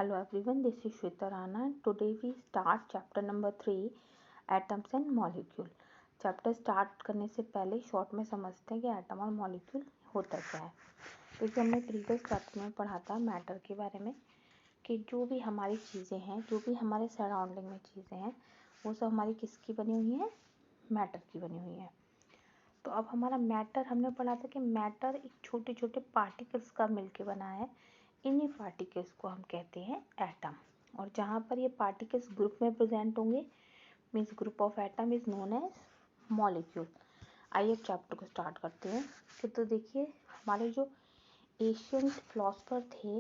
Hello everyone, this is Shweta Rana and today we start chapter number 3 Atoms and Molecule. Chapter start करने से पहले short में समझते हैं कि एटम और मॉलिक्यूल होता क्या है। क्योंकि हमने प्रीवियस चैप्टर में पढ़ा था मैटर के बारे में कि जो भी हमारी चीज़ें हैं, जो भी हमारे सराउंडिंग में चीज़ें हैं, वो सब हमारी किसकी बनी हुई हैं, मैटर की बनी हुई हैं। तो अब हमारा मैटर हमने पढ़ा था कि मैटर एक छोटे छोटे पार्टिकल्स का मिलके बना है। इन्हीं पार्टिकल्स को हम कहते हैं एटम। और जहाँ पर ये पार्टिकल्स ग्रुप में प्रेजेंट होंगे means group of atom is known as molecule. आइए चैप्टर को स्टार्ट करते हैं। तो देखिए हमारे जो एशियन फिलोसफर थे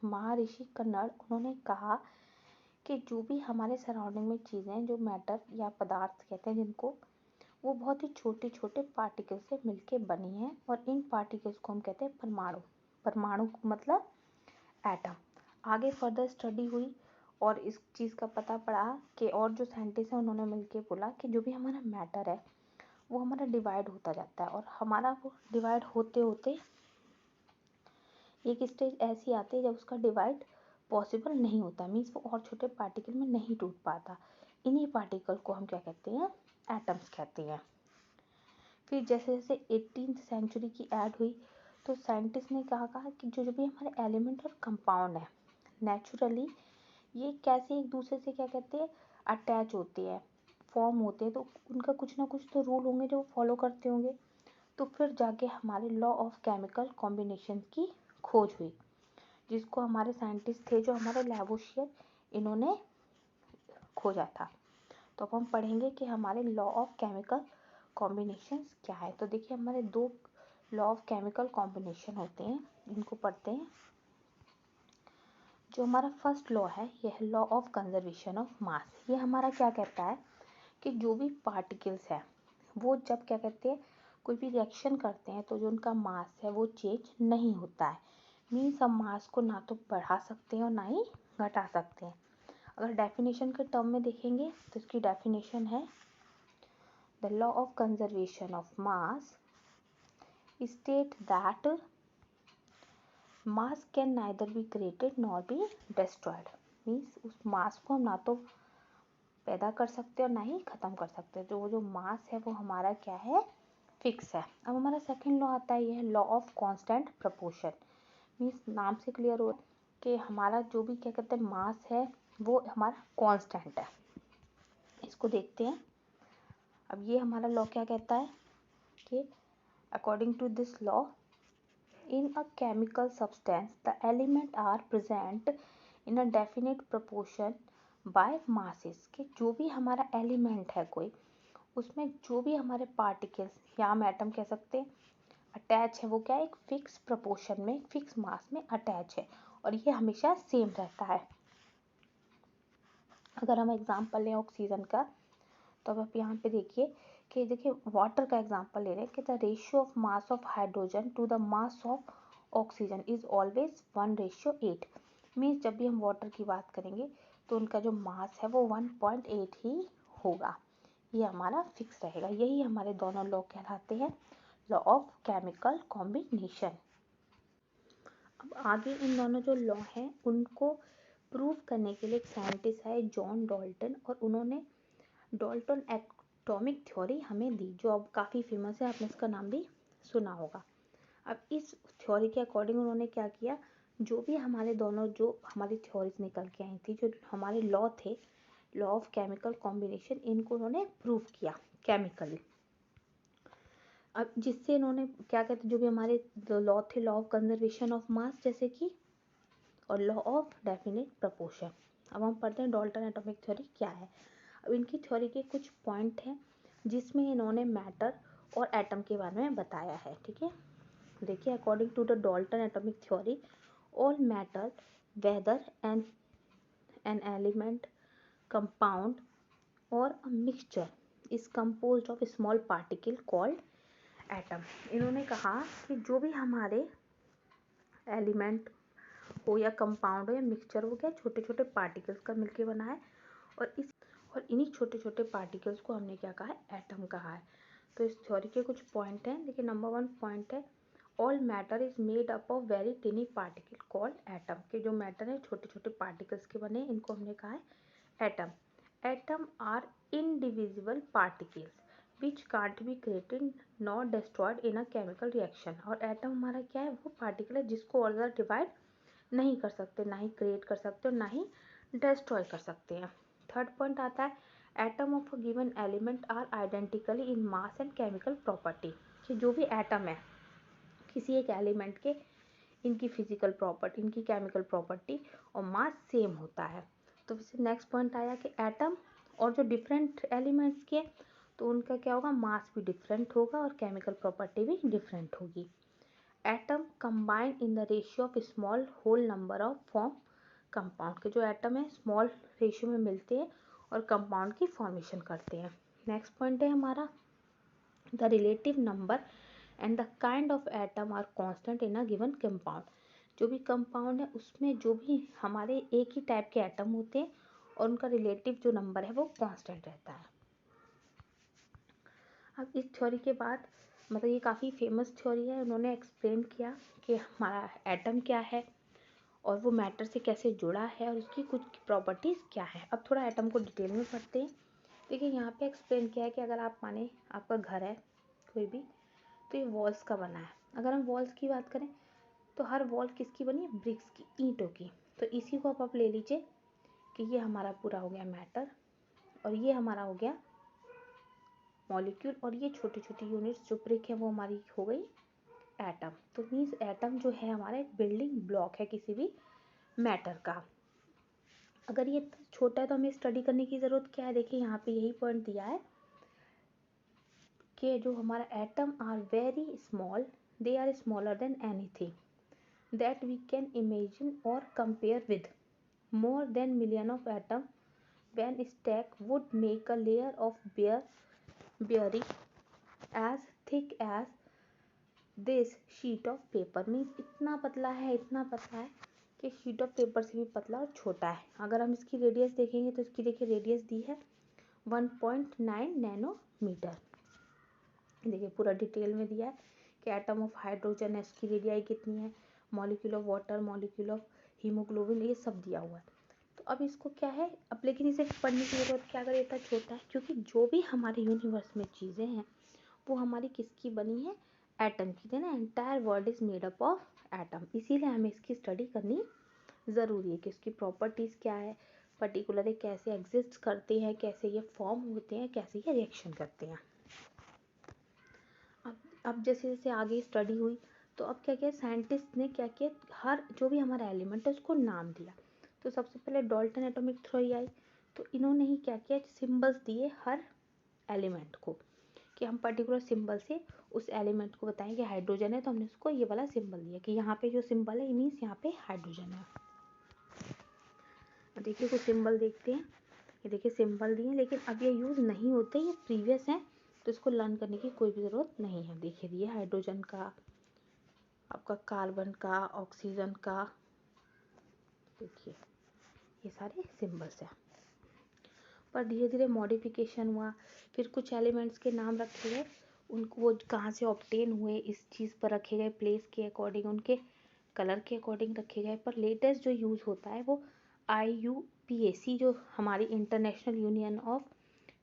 महर्षि कन्नड़, उन्होंने कहा कि जो भी हमारे सराउंडिंग में चीज़ें जो मैटर या पदार्थ कहते हैं जिनको, वो बहुत ही छोटे छोटे पार्टिकल से मिलके बनी हैं और इन पार्टिकल्स को हम कहते हैं परमाणु। परमाणु मतलब एटम। आगे फर्दर स्टडी हुई और इस चीज़ का पता पड़ा कि और जो साइंटिस्ट हैं उन्होंने मिलके बोला कि जो भी हमारा मैटर है वो हमारा डिवाइड होता जाता है और हमारा वो डिवाइड होते होते एक स्टेज ऐसी आती है जब उसका डिवाइड पॉसिबल नहीं होता, मीन्स वो और छोटे पार्टिकल में नहीं टूट पाता। इन्हीं पार्टिकल को हम क्या कहते हैं, एटम्स कहते हैं। फिर जैसे जैसे 18th सेंचुरी की ऐड हुई तो साइंटिस्ट ने कहा कि जो जो भी हमारे एलिमेंट और कंपाउंड है नेचुरली ये कैसे एक दूसरे से क्या कहते हैं अटैच होते हैं, फॉर्म होते हैं, तो उनका कुछ ना कुछ तो रूल होंगे जो वो फॉलो करते होंगे। तो फिर जाके हमारे लॉ ऑफ केमिकल कॉम्बिनेशन की खोज हुई, जिसको हमारे साइंटिस्ट थे जो हमारे लैवोसियर, इन्होंने खोजा था। तो अब हम पढ़ेंगे कि हमारे लॉ ऑफ केमिकल कॉम्बिनेशंस क्या है। तो देखिए हमारे दो लॉ ऑफ केमिकल कॉम्बिनेशन होते हैं, इनको पढ़ते हैं। जो हमारा फर्स्ट लॉ है यह है law of conservation of mass. ये हमारा क्या कहता है कि जो भी पार्टिकल्स है वो जब क्या कहते हैं कोई भी रिएक्शन करते हैं तो जो उनका मास है वो चेंज नहीं होता है। मीन्स हम मास को ना तो बढ़ा सकते हैं और ना ही घटा सकते हैं। अगर डेफिनेशन के टर्म में देखेंगे तो इसकी डेफिनेशन है the law of conservation of mass state that mass can neither be created nor be destroyed. Means उस मास को हम ना तो पैदा कर सकते और ना ही ख़त्म कर सकते। तो वो जो मास है वो हमारा क्या है, फिक्स है। अब हमारा सेकंड लॉ आता है, ये है law of constant proportion. Means नाम से क्लियर हो कि हमारा जो भी क्या कहते हैं मास है वो हमारा कांस्टेंट है। इसको देखते हैं। अब ये हमारा लॉ क्या कहता है कि according to this law in a chemical substance the element are present in a definite proportion by masses। कि जो भी हमारा एलिमेंट है कोई, उसमें जो भी हमारे पार्टिकल्स या हम एटम कह सकते हैं अटैच है, वो क्या है एक फिक्स प्रोपोर्शन में फिक्स मास में अटैच है और ये हमेशा सेम रहता है। अगर हम एग्जांपल लें ऑक्सीजन का तो अब आप यहाँ पे देखिए कि देखिए वाटर का एग्जांपल ले रहे हैं कि the ratio of mass of hydrogen to the mass of oxygen is always 1:8। Means जब भी हम वाटर की बात करेंगे तो उनका जो मास है वो 1.8 ही होगा। ये हमारा फिक्स रहेगा। यही हमारे दोनों लॉ कहलाते हैं लॉ ऑफ केमिकल कॉम्बिनेशन। अब आगे इन दोनों जो लॉ हैं उनको प्रूव करने के लिए एक साइंटिस्ट है जॉन डाल्टन, और उन्होंने डाल्टन एटॉमिक थ्योरी हमें दी जो अब काफ़ी फेमस है, आपने इसका नाम भी सुना होगा। अब इस थ्योरी के अकॉर्डिंग उन्होंने क्या किया, जो भी हमारे दोनों जो हमारी थ्योरीज निकल के आई थी, जो हमारे लॉ थे लॉ ऑफ केमिकल कॉम्बिनेशन, इनको उन्होंने प्रूव किया केमिकली। अब जिससे इन्होंने क्या कहते जो भी हमारे लॉ थे law of conservation of mass जैसे कि, और लॉ ऑफ डेफिनेट प्रपोर्शन। अब हम पढ़ते हैं डाल्टन एटॉमिक थ्योरी क्या है। अब इनकी थ्योरी के कुछ पॉइंट हैं जिसमें इन्होंने मैटर और एटम के बारे में बताया है। ठीक है, देखिए according to the Dalton atomic theory all matter whether an element compound or a mixture is composed of small particle called atom. इन्होंने कहा कि जो भी हमारे एलिमेंट हो या कंपाउंड हो या मिक्सचर हो, क्या छोटे छोटे पार्टिकल्स का मिलके बना है और इन्हीं छोटे छोटे पार्टिकल्स को हमने क्या कहा है, एटम कहा है। तो इस थ्योरी के कुछ पॉइंट हैं। देखिए नंबर 1 पॉइंट है all matter is made up of very टिनी particle called atom, के जो मैटर है छोटे छोटे पार्टिकल्स के बने, इनको हमने कहा है atom. Atom are indivisible particles which can't be created not destroyed in a chemical reaction. और एटम हमारा क्या है, वो पार्टिकल है जिसको और ज़्यादा डिवाइड नहीं कर सकते, ना ही क्रिएट कर सकते और ना ही डिस्ट्रॉय कर सकते हैं। थर्ड पॉइंट आता है atom of a given element are identically in mass and chemical property, कि जो भी एटम है किसी एक एलिमेंट के, इनकी फिजिकल प्रॉपर्टी, इनकी केमिकल प्रॉपर्टी और मास सेम होता है। तो फिर नेक्स्ट पॉइंट आया कि एटम और जो डिफरेंट एलिमेंट्स के, तो उनका क्या होगा, मास भी डिफरेंट होगा और केमिकल प्रॉपर्टी भी डिफरेंट होगी। Atom combine in the ratio of small whole number of form compound, के जो एटम है स्मॉल रेशियो में मिलते हैं और कंपाउंड की फॉर्मेशन करते हैं। नेक्स्ट पॉइंट है हमारा the relative number and the kind of atom are constant in a given compound, जो भी कंपाउंड है उसमें जो भी हमारे एक ही टाइप के एटम होते हैं और उनका रिलेटिव जो नंबर है वो कांस्टेंट रहता है। अब इस थ्योरी के बाद, मतलब ये काफ़ी फेमस थ्योरी है, उन्होंने एक्सप्लेन किया कि हमारा एटम क्या है और वो मैटर से कैसे जुड़ा है और उसकी कुछ प्रॉपर्टीज़ क्या है। अब थोड़ा एटम को डिटेल में पढ़ते हैं। देखिए यहाँ पे एक्सप्लेन किया है कि अगर आप माने आपका घर है कोई भी, तो ये वॉल्स का बना है। अगर हम वॉल्स की बात करें तो हर वॉल किसकी बनी है, ब्रिक्स की, ईंटों की। तो इसी को आप ले लीजिए कि ये हमारा पूरा हो गया मैटर और ये हमारा हो गया मॉलिक्यूल, और ये छोटी छोटी यूनिट्स जो ब्रिक है वो हमारी हो गई एटम। तो मीन्स एटम जो है हमारा एक बिल्डिंग ब्लॉक है किसी भी मैटर का। अगर ये छोटा है तो हमें स्टडी करने की ज़रूरत क्या है, देखिए यहाँ पे यही पॉइंट दिया है कि जो हमारा atom are very small, they are smaller than anything that we can imagine or compare with more than million of atom when stacked would make a layer of bearing as thick as this sheet of paper। Means इतना पतला है, इतना पतला है कि sheet of paper से भी पतला और छोटा है। अगर हम इसकी रेडियस देखेंगे तो इसकी देखिए रेडियस दी है 1.9 नैनोमीटर। देखिए पूरा डिटेल में दिया है कि एटम ऑफ हाइड्रोजन है, इसकी रेडियाई कितनी है, molecule of water, molecule of haemoglobin, ये सब दिया हुआ है। तो अब इसको क्या है, अब लेकिन इसे पढ़ने की ज़रूरत क्या, अगर इतना छोटा है, क्योंकि जो भी हमारे यूनिवर्स में चीज़ें हैं वो हमारी किसकी बनी है, एटम की, है ना। Entire world is made up of atom, इसीलिए हमें इसकी स्टडी करनी ज़रूरी है कि इसकी प्रॉपर्टीज़ क्या है, पर्टिकुलरली कैसे एग्जिस्ट करते हैं, कैसे ये फॉर्म होते हैं, कैसे ये रिएक्शन करते हैं। अब जैसे जैसे आगे स्टडी हुई तो अब क्या किया साइंटिस्ट ने, क्या किया, हर जो भी हमारा एलिमेंट है उसको नाम दिया। तो सबसे पहले डाल्टन एटॉमिक थ्योरी आई, तो इन्होंने ही क्या किया, सिंबल्स दिए हर एलिमेंट को, कि हम पर्टिकुलर सिंबल से उस एलिमेंट को बताएं कि हाइड्रोजन है तो हमने उसको ये वाला सिंबल दिया कि यहाँ पे जो सिंबल है मीन्स यहाँ पे हाइड्रोजन है। देखिए कुछ सिंबल देखते हैं, ये देखिए सिंबल दिए, लेकिन अब ये यूज़ नहीं होते, ये प्रीवियस हैं तो इसको लर्न करने की कोई भी ज़रूरत नहीं है। देखिए दिए हाइड्रोजन का, आपका कार्बन का, ऑक्सीजन का, देखिए ये सारे सिंबल्स हैं। पर धीरे धीरे मॉडिफिकेशन हुआ, फिर कुछ एलिमेंट्स के नाम रखे गए, उनको वो कहाँ से ऑब्टेन हुए इस चीज़ पर रखे गए, प्लेस के अकॉर्डिंग, उनके कलर के अकॉर्डिंग रखे गए। पर लेटेस्ट जो यूज़ होता है वो IUPAC, जो हमारी international union of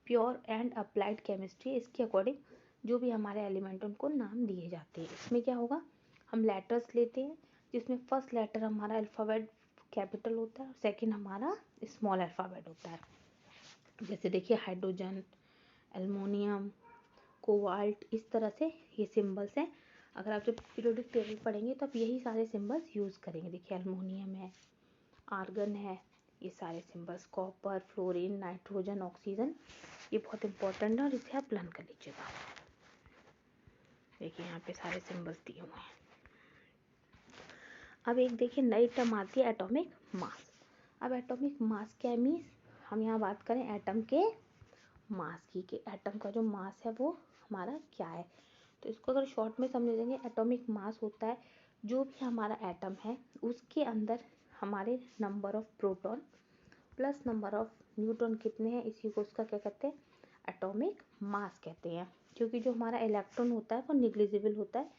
pure and applied chemistry, इसके अकॉर्डिंग जो भी हमारे एलिमेंट उनको नाम दिए जाते हैं। इसमें क्या होगा, हम लेटर्स लेते हैं जिसमें फर्स्ट लेटर हमारा अल्फ़ाबेट कैपिटल होता है और सेकंड हमारा स्मॉल अल्फ़ाबेट होता है। जैसे देखिए हाइड्रोजन, एल्युमिनियम, कोबाल्ट, इस तरह से ये सिंबल्स हैं। अगर आप जब पीरियोडिक टेबल पढ़ेंगे तो आप यही सारे सिंबल्स यूज़ करेंगे। देखिए एल्युमिनियम है, आर्गन है, ये सारे symbols, copper, fluorine, nitrogen, oxygen, ये बहुत इंपॉर्टेंट है और इसे आप लर्न कर लीजिएगा। देखिए यहाँ पे सारे सिंबल्स दिए हुए हैं। अब एक देखिए नई टर्म आती है एटॉमिक मास। अब एटॉमिक मास क्या है, मीन्स हम यहाँ बात करें एटम के मास की, कि एटम का जो मास है वो हमारा क्या है। तो इसको अगर शॉर्ट में समझ लेंगे, एटॉमिक मास होता है जो भी हमारा एटम है उसके अंदर हमारे number of proton plus number of neutron कितने हैं, इसी को उसका क्या कहते हैं, एटॉमिक मास कहते हैं। क्योंकि जो हमारा इलेक्ट्रॉन होता है वो निग्लिजिबल होता है,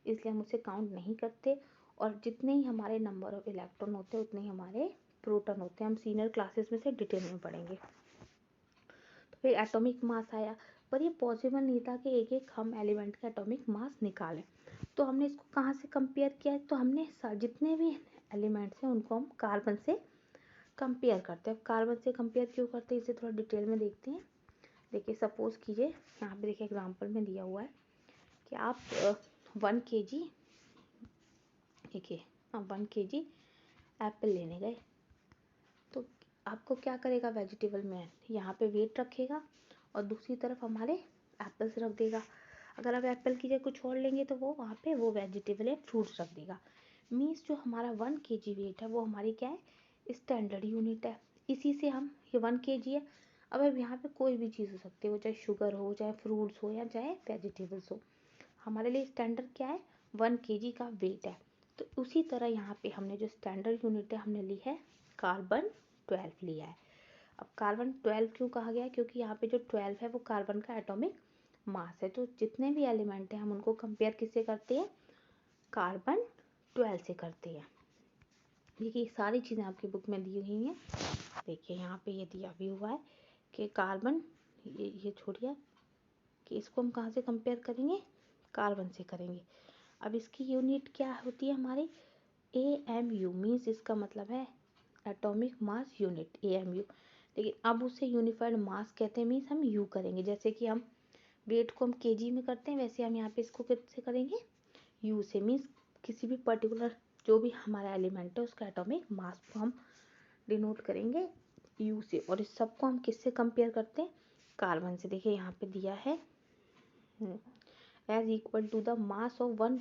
इसलिए हम उसे काउंट नहीं करते। और जितने ही हमारे नंबर ऑफ इलेक्ट्रॉन होते हैं उतने ही हमारे प्रोटॉन होते हैं। हम सीनियर क्लासेस में से डिटेल में पढ़ेंगे। तो फिर एटॉमिक मास आया, पर ये पॉसिबल नहीं था कि एक एक हम एलिमेंट का एटॉमिक मास निकालें। तो हमने इसको कहाँ से कंपेयर किया है, तो हमने जितने भी एलिमेंट्स हैं उनको हम कार्बन से कंपेयर करते हैं। अब कार्बन से कंपेयर क्यों करते हैं इसे थोड़ा डिटेल में देखते हैं। देखिए सपोज कीजिए यहाँ पे देखिए एग्जांपल में दिया हुआ है कि आप 1 kg, देखिए आप 1 kg एप्पल लेने गए, तो आपको क्या करेगा, वेजिटेबल मैन यहाँ पे वेट रखेगा और दूसरी तरफ हमारे एप्पल्स रख देगा। अगर आप एप्पल की जगह कुछ और लेंगे तो वो वहाँ पे वो वेजिटेबल या फ्रूट्स रख देगा। मीन्स जो हमारा 1 kg वेट है वो हमारी क्या है, स्टैंडर्ड यूनिट है। इसी से हम ये 1 kg है। अब यहाँ पे कोई भी चीज़ हो सकती है, वो चाहे शुगर हो, चाहे फ्रूट्स हो, या चाहे वेजिटेबल्स हो, हमारे लिए स्टैंडर्ड क्या है, 1 kg का वेट है। तो उसी तरह यहाँ पे हमने जो स्टैंडर्ड यूनिट है हमने ली है कार्बन 12 लिया है। अब कार्बन 12 क्यों कहा गया है, क्योंकि यहाँ पे जो 12 है वो कार्बन का एटॉमिक मास है। तो जितने भी एलिमेंट हैं हम उनको कंपेयर किससे करते हैं, कार्बन 12 से करते हैं। देखिए सारी चीज़ें आपकी बुक में दी हुई हैं। देखिए यहाँ पे ये दिया भी हुआ है कि कार्बन, ये छोड़िए कि इसको हम कहाँ से कंपेयर करेंगे, कार्बन से करेंगे। अब इसकी यूनिट क्या होती है हमारी, AMU, मीन्स इसका मतलब है एटॉमिक मास यूनिट, AMU। लेकिन अब उसे यूनिफाइड मास कहते हैं, मीन्स हम यू करेंगे। जैसे कि हम वेट को हम केजी में करते हैं, वैसे हम यहाँ पे इसको किससे करेंगे, यू से। मीन्स किसी भी पर्टिकुलर जो भी हमारा एलिमेंट है उसका एटॉमिक मास को हम डिनोट करेंगे यू से। और इस सबको हम किससे कंपेयर करते हैं, कार्बन से। देखिए यहाँ पे दिया है as equal to the mass of one,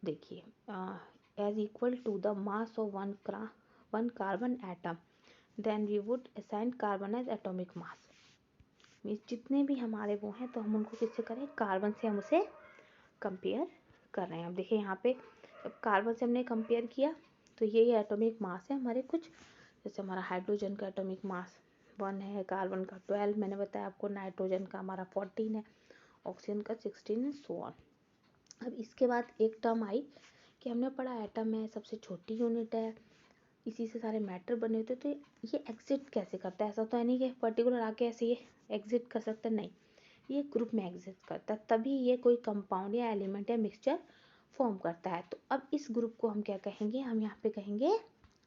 देखिए as equal to the mass of one carbon atom, then we would assign carbon as atomic mass. Means जितने भी हमारे वो हैं तो हम उनको किससे करें, कार्बन से हम उसे कंपेयर कर रहे हैं। अब देखिए यहाँ पे जब कार्बन से हमने कंपेयर किया तो ये एटॉमिक मास है हमारे कुछ, जैसे हमारा हाइड्रोजन का एटॉमिक मास 1 है, कार्बन का 12 मैंने बताया आपको, नाइट्रोजन का हमारा 14 है, ऑक्सीजन का 16 है, सो ऑन। अब इसके बाद एक टर्म आई कि हमने पढ़ा एटम है सबसे छोटी यूनिट है, इसी से सारे मैटर बने होते, तो ये एग्जिट कैसे करता है। ऐसा तो है नहीं कि पर्टिकुलर आके ऐसे ये एग्जिट कर सकता है, नहीं, ये ग्रुप में एग्जिट करता है, तभी ये कोई कंपाउंड या एलिमेंट या मिक्सचर फॉर्म करता है। तो अब इस ग्रुप को हम क्या कहेंगे, हम यहाँ पे कहेंगे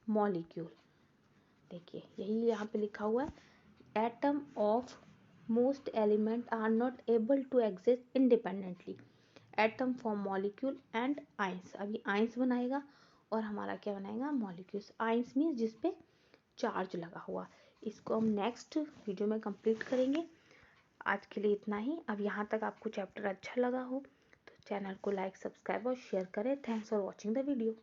मॉलिक्यूल। देखिए यही यहाँ पे लिखा हुआ है, atom of most element are not able to exist independently, atom form molecule and ions. अब ये आइंस बनाएगा और हमारा क्या बनाएगा, मॉलिक्यूल्स। आइंस मीन्स जिस पे चार्ज लगा हुआ। इसको हम नेक्स्ट वीडियो में कंप्लीट करेंगे। आज के लिए इतना ही। अब यहाँ तक आपको चैप्टर अच्छा लगा हो तो चैनल को लाइक, सब्सक्राइब और शेयर करें। Thanks for watching the video.